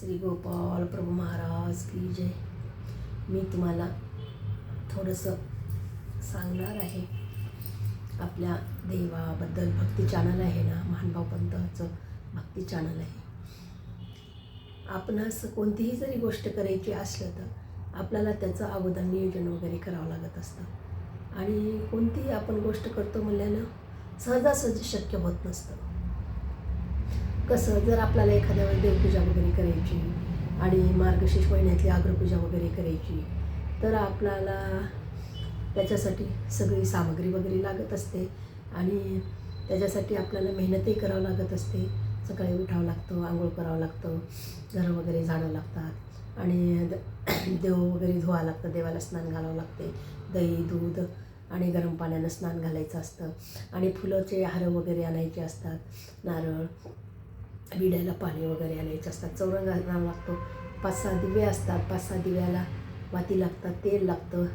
श्री गोपाल प्रभू महाराज की जय. मी तुम्हाला थोडंसं सांगणार आहे. आपल्या देवाबद्दल भक्ती चॅनल आहे ना, महानुभाव पंथाचं भक्ती चॅनल आहे. आपणास कोणतीही जरी गोष्ट करायची असलं तर आपल्याला त्याचं अगोदर नियोजन वगैरे करावं लागत असतं. आणि कोणतीही आपण गोष्ट करतो म्हणल्यानं सहजासहजी शक्य होत नसतं. कसं, जर आपल्याला एखाद्या वेळेस देवपूजा वगैरे करायची आणि मार्गशीर्ष महिन्यातली अग्रपूजा वगैरे करायची, तर आपल्याला त्याच्यासाठी सगळी सामग्री वगैरे लागत असते आणि त्याच्यासाठी आपल्याला मेहनतही करावं लागत असते. सकाळी उठावं लागतं, आंघोळ करावं लागतं, घरं वगैरे झाडावं लागतात आणि देव वगैरे धुवावं लागतं, देवाला स्नान घालावं लागते. दही, दूध आणि गरम पाण्यानं स्नान घालायचं असतं आणि फुलाचे हार वगैरे आणायचे असतात, नारळ, विड्याला पाणी वगैरे आणायचे असतात, चौरंग घालावा लागतो. 5-6 दिवे असतात, 5-6 दिव्याला वाती लागतात, तेल लागतं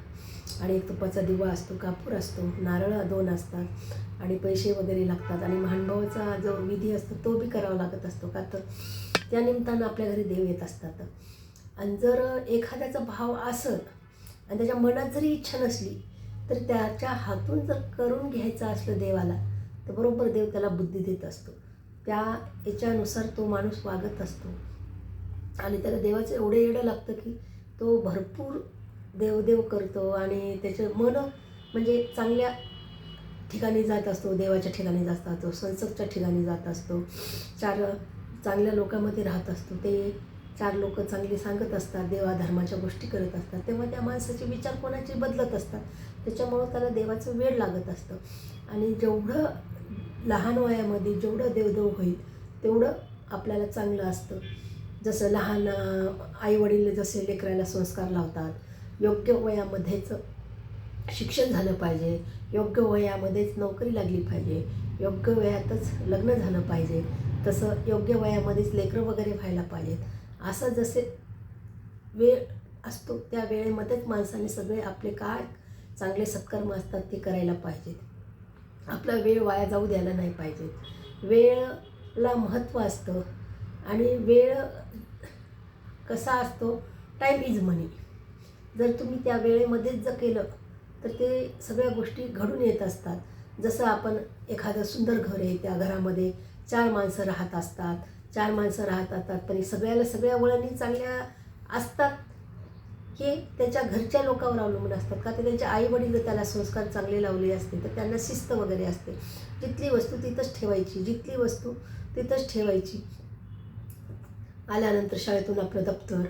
आणि एक तुपाचा दिवा असतो, कापूर असतो, नारळ 2 असतात आणि पैसे वगैरे लागतात. आणि महानुभावाचा जो विधी असतो तो बी करावा लागत असतो, का तर त्या निमित्तानं आपल्या घरी देव येत असतात. आणि जर एखाद्याचा भाव असेल आणि त्याच्या मनात जरी इच्छा नसली तर त्याच्या हातून जर करून घ्यायचं असलं देवाला, तर बरोबर देव त्याला बुद्धी देत असतो. त्या याच्यानुसार तो माणूस वागत असतो आणि त्याला देवाचं एवढं येडं लागतं की तो भरपूर देवदेव करतो आणि त्याचं मन म्हणजे चांगल्या ठिकाणी जात असतो, देवाच्या ठिकाणी जात असतो, संसदच्या ठिकाणी जात असतो, 4 चांगल्या लोकांमध्ये राहत असतो. ते 4 लोक चांगली सांगत असतात, देवाधर्माच्या गोष्टी करत असतात, तेव्हा त्या माणसाचे विचार कोणाचे बदलत असतात. त्याच्यामुळं त्याला देवाचं वेड लागत असतं. आणि जेवढं लहान वयामध्ये जेवढं देवदेव होईल तेवढं आपल्याला चांगलं असतं. जसं लहान आईवडील जसे लेकराला संस्कार लावतात, योग्य वयामध्येच शिक्षण झालं पाहिजे, योग्य वयामध्येच नोकरी लागली पाहिजे, योग्य वयातच लग्न झालं पाहिजे, तसं योग्य वयामध्येच लेकरं वगैरे व्हायला पाहिजेत. असं जसे वेळ असतो त्या वेळेमध्येच माणसाने सगळे आपले काय चांगले सत्कर्म असतात ते करायला पाहिजेत. आपला वेळ वाया जाऊ द्यायला नाही पाहिजे. वेळला महत्त्व असतं आणि वेळ कसा असतो, टाईम इज मनी. जर तुम्ही त्या वेळेमध्येच जर केलं तर ते सगळ्या गोष्टी घडून येत असतात. जसं आपण एखादं सुंदर घर आहे, त्या घरामध्ये 4 माणसं राहत असतात, 4 माणसं राहत असतात, पण सगळ्याला सगळ्या वळणी चांगल्या असतात हे त्याच्या घरच्या लोकांवर अवलंबून असतात. का तर त्यांचे आईवडील जर त्याला संस्कार चांगले लावले असते तर त्यांना शिस्त वगैरे असते. जिथली वस्तू तिथंच ठेवायची, जिथली वस्तू तिथंच ठेवायची. आल्यानंतर शाळेतून आपलं दप्तर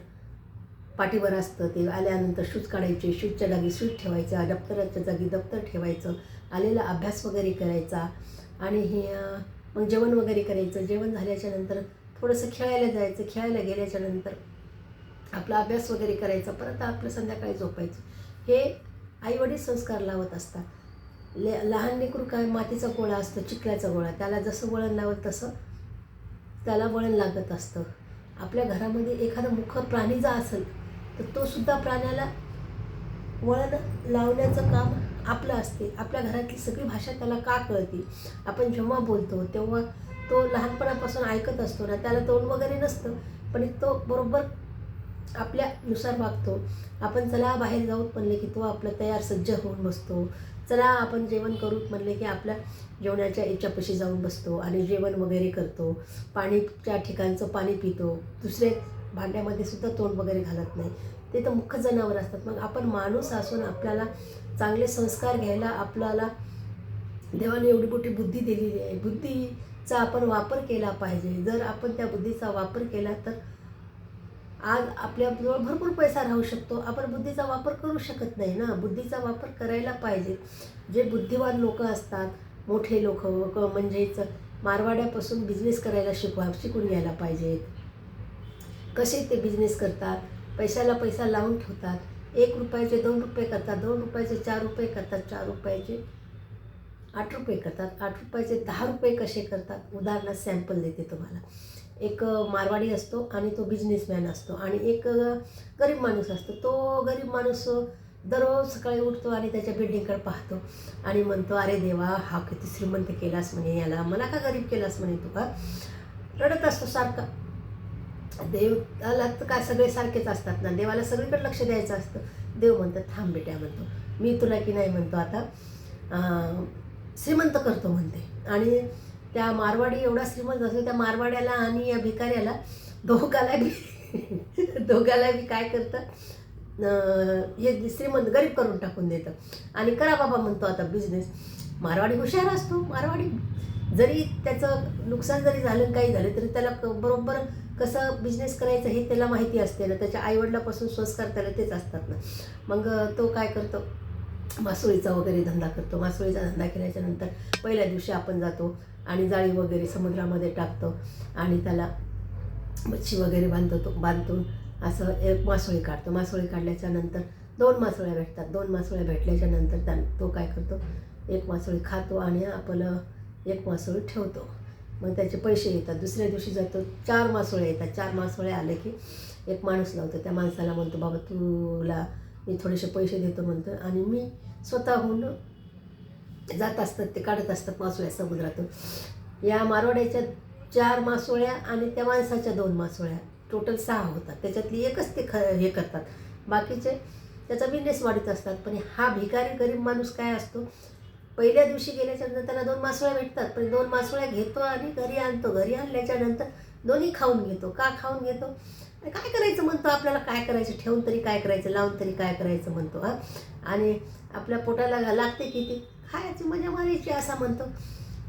पाठीवर असतं, ते आल्यानंतर शूज काढायचे, शूजच्या जागी शूज ठेवायचा, दप्तराच्या जागी दप्तर ठेवायचं, आलेला अभ्यास वगैरे करायचा आणि हे मग जेवण वगैरे करायचं. जेवण झाल्याच्यानंतर थोडंसं खेळायला जायचं, खेळायला गेल्याच्यानंतर आपला अभ्यास वगैरे करायचा, परत आपलं संध्याकाळी झोपायचं. हे आईवडील संस्कार लावत असतात. लहान लेकरू काय, मातीचा गोळा असतो, चिखलाचा गोळा, त्याला जसं वळण लावत तसं त्याला वळण लागत असतं. आपल्या घरामध्ये एखादा मुख प्राणी जर असेल तर तो सुद्धा प्राण्याला वळण लावण्याचं काम आपलं असते. आपल्या घरातली सगळी भाषा त्याला का कळते? आपण जेव्हा बोलतो तेव्हा तो लहानपणापासून ऐकत असतो ना, त्याला तोंड वगैरे नसतं, पण तो बरोबर आपल्यानुसार वागतो. आपण चला बाहेर जाऊत म्हणले की तो आपलं तयार सज्ज होऊन बसतो. चला आपण जेवण करूत म्हणले की आपल्या जेवणाच्या याच्यापाशी जाऊन बसतो आणि जेवण वगैरे करतो. पाणीच्या ठिकाणचं पाणी पितो, दुसरे भांड्यामध्ये सुद्धा तोंड वगैरे घालत नाही. ते तर मुख्य जनावर असतात. मग आपण माणूस असून आपल्याला चांगले संस्कार घ्यायला आपल्याला देवाने एवढी मोठी बुद्धी दिलेली आहे. बुद्धीचा आपण वापर केला पाहिजे. जर आपण त्या बुद्धीचा वापर केला तर आज आपल्याजवळ भरपूर पैसा राहू शकतो. आपण बुद्धीचा वापर करू शकत नाही ना. बुद्धीचा वापर करायला पाहिजे. जे बुद्धिवान लोक असतात, मोठे लोक म्हणजेच मारवाड्यापासून बिझनेस करायला शिकून घ्यायला पाहिजेत. कसे ते बिझनेस करतात, पैशाला पैसा लावून ठेवतात. 1 रुपयाचे 2 रुपये करतात, 2 रुपयाचे 4 रुपये करतात, 4 रुपयाचे 8 रुपये करतात, 8 रुपयाचे 10 रुपये कसे करतात. उदाहरणार्थ सॅम्पल देते तुम्हाला. एक मारवाडी असतो आणि तो बिझनेसमॅन असतो आणि एक गरीब माणूस असतो. तो गरीब माणूस दररोज सकाळी उठतो आणि त्याच्या बिल्डिंगकडे पाहतो आणि म्हणतो, अरे देवा, हा किती श्रीमंत केलास म्हणे, याला मला का गरीब केलास म्हणे, तू का रडत असतो सारखा. देवाला तर काय सगळे सारखेच असतात ना, देवाला सगळीकडे लक्ष द्यायचं असतं. देव म्हणतो थांब बेट्या, म्हणतो मी तुला की नाही म्हणतो आता श्रीमंत करतो म्हणते. आणि त्या मारवाडी एवढा श्रीमंत असतो, त्या मारवाड्याला आणि या भिकाऱ्याला दोघाला बी काय करतं, हे श्रीमंत गरीब करून टाकून देतं. आणि करा बाबा म्हणतो आता बिझनेस. मारवाडी हुशार असतो. मारवाडी जरी त्याचं नुकसान जरी झालं काही झालं तरी त्याला बरोबर कसं बिझनेस करायचं हे त्याला माहिती असते ना. त्याच्या आईवडिलापासून संस्कार त्याला तेच असतात ना. मग तो काय करतो, मासोळीचा वगैरे धंदा करतो. मासोळीचा धंदा केल्याच्या नंतर पहिल्या दिवशी आपण जातो आणि जाळी वगैरे समुद्रामध्ये टाकतो आणि त्याला मच्छी वगैरे बांधून असं एक मासोळी काढतो. मासोळी काढल्याच्या नंतर 2 मासोळ्या भेटतात. 2 मासोळ्या भेटल्याच्या नंतर तो काय करतो, एक मासोळी खातो आणि आपलं एक मासोळी ठेवतो. मग त्याचे पैसे येतात. दुसऱ्या दिवशी जातो, 4 मासोळ्या येतात. 4 मासोळे आले की एक माणूस लावतो. त्या माणसाला म्हणतो बाबा तुला मी थोडेसे पैसे देतो म्हणतो. आणि मी स्वतःहून जात असतात, ते काढत असतात मासोळ्या समुद्रातून. या मारवाड्याच्या 4 मासोळ्या आणि त्या माणसाच्या 2 मासोळ्या, टोटल 6 होतात. त्याच्यातली एकच ते हे करतात, बाकीचे त्याचा बिझनेस वाढीत असतात. पण हा भिकारी गरीब माणूस काय असतो, पहिल्या दिवशी गेल्याच्या नंतर त्याला 2 मासोळ्या भेटतात, पण 2 मासोळ्या घेतो आणि घरी आणतो. घरी आणल्याच्या नंतर दोन्ही खाऊन घेतो. का खाऊन घेतो, काय करायचं म्हणतो, आपल्याला काय करायचं, ठेवून तरी काय करायचं, लावून तरी काय करायचं म्हणतो. आणि आपल्या पोटाला लागते किती, खायची मजा मारायची असा म्हणतो.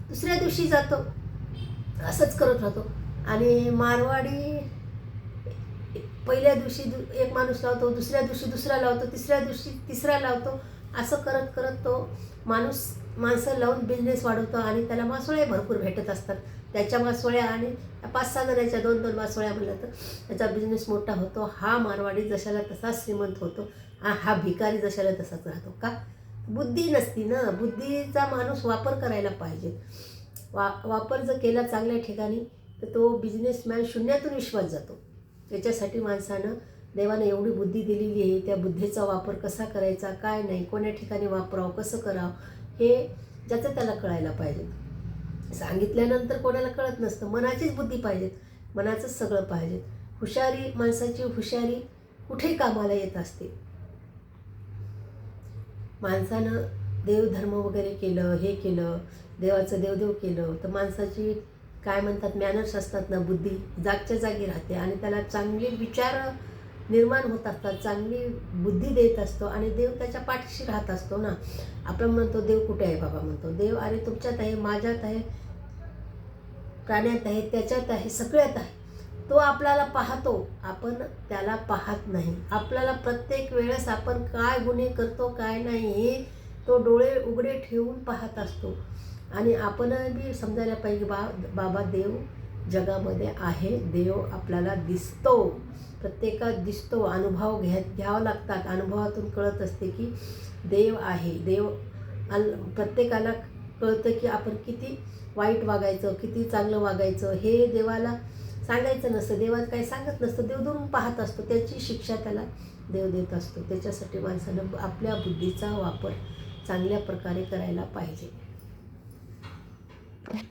दुसऱ्या दिवशी जातो, असंच करत राहतो. आणि मारवाडी पहिल्या दिवशी एक माणूस लावतो, दुसऱ्या दिवशी दुसरा लावतो, तिसऱ्या दिवशी तिसरा लावतो. असं करत करत तो माणसं लावून बिझनेस वाढवतो आणि त्याला मासोळ्या भरपूर भेटत असतात. त्याच्या मासोळ्या आणि 5-6 जणांच्या 2-2 मासोळ्या म्हणलं तर त्याचा बिझनेस मोठा होतो. हा मारवाडी जशाला तसा श्रीमंत होतो, हा भिकारी जशाला तसाच राहतो. का, बुद्धी नसती ना. बुद्धीचा माणूस वापर करायला पाहिजे. वापर जर केला चांगल्या ठिकाणी तर तो बिझनेसमॅन शून्यातून विश्वास जातो. त्याच्यासाठी माणसानं, देवाने एवढी बुद्धी दिलेली आहे, त्या बुद्धीचा वापर कसा करायचा, काय नाही, कोण्या ठिकाणी वापरावं, कसं करावं, हे ज्याचं त्याला कळायला पाहिजे. सांगितल्यानंतर कोणाला कळत नसतं. मनाचीच बुद्धी पाहिजे, मनाचंच सगळं पाहिजे. हुशारी, माणसाची हुशारी कुठेही कामाला येत असते. माणसानं देवधर्म वगैरे केलं, हे केलं, देवाचं देवदेव केलं तर माणसाची काय म्हणतात मॅनर्स असतात ना, बुद्धी जागच्या जागी राहते आणि त्याला चांगले विचार निर्माण होत असतात, चांगली बुद्धी देत असतो आणि देव त्याच्या पाठीशी राहत असतो ना. आपण म्हणतो देव कुठे आहे बाबा, म्हणतो देव अरे तुमच्यात आहे, माझ्यात आहे, प्राण्यात आहे, त्याच्यात आहे, सगळ्यात आहे. तो आपल्याला पाहतो, आपण त्याला पाहत नाही. आपल्याला प्रत्येक वेळेस आपण काय गुन्हे करतो काय नाही हे तो डोळे उघडे ठेवून पाहत असतो. आणि आपण बी समजायला पाहिजे बाबा देव जगामध्ये आहे, देव आपल्याला दिसतो, प्रत्येकात दिसतो. अनुभव घ्यावं लागतात. अनुभवातून कळत असते की देव आहे. देव प्रत्येकाला कळतं की आपण किती वाईट वागायचं, किती चांगलं वागायचं हे देवाला सांगायचं नसतं. देवात काही सांगत नसतं, देव दुरून पाहत असतो, त्याची शिक्षा त्याला देव देत असतो. त्याच्यासाठी माणसानं आपल्या बुद्धीचा वापर चांगल्या प्रकारे करायला पाहिजे.